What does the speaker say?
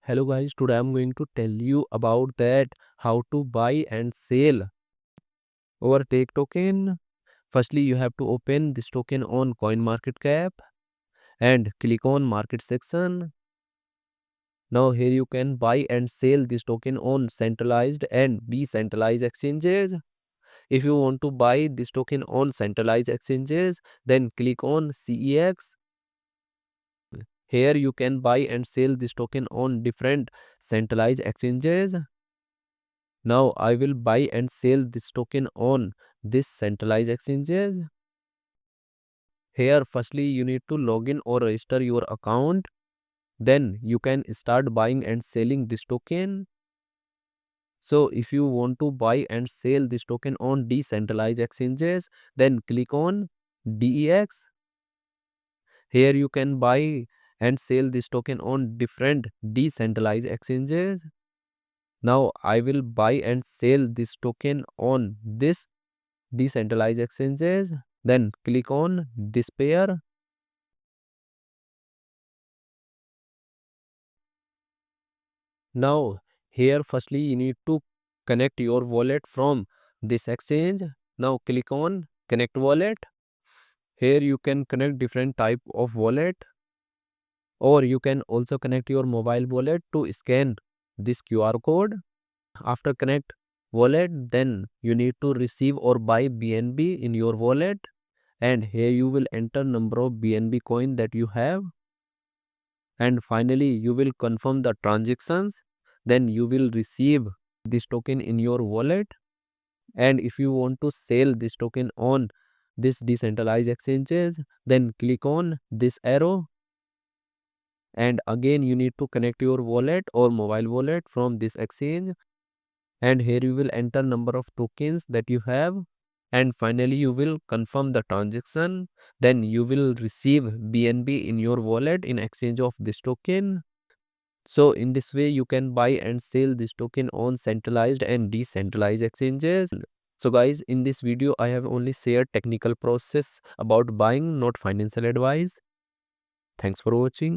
Hello guys, today I'm going to tell you about that how to buy and sell or take token. Firstly, you have to open this token on CoinMarketCap and click on market section. Now here you can buy and sell this token on centralized and decentralized exchanges. If you want to buy this token on centralized exchanges, then click on CEX. Here you can buy and sell this token on different centralized exchanges. Now I will buy and sell this token on this centralized exchanges. Here firstly you need to log in or register your account. Then you can start buying and selling this token. So if you want to buy and sell this token on decentralized exchanges, then click on DEX. Here you can buy and sell this token on different decentralized exchanges. Now I will buy and sell this token on this decentralized exchanges. Then click on this pair. Now here firstly you need to connect your wallet from this exchange. Now click on connect wallet. Here you can connect different type of wallet, or you can also connect your mobile wallet to scan this QR code. After connect wallet, then you need to receive or buy BNB in your wallet, and here you will enter number of BNB coin that you have, and finally you will confirm the transactions. Then you will receive this token in your wallet. And if you want to sell this token on this decentralized exchanges, then click on this arrow, and again you need to connect your wallet or mobile wallet from this exchange, and here you will enter number of tokens that you have, and finally you will confirm the transaction. Then you will receive BNB in your wallet in exchange of this token. So in this way you can buy and sell this token on centralized and decentralized exchanges. So guys, in this video I have only shared technical process about buying, not financial advice. Thanks for watching.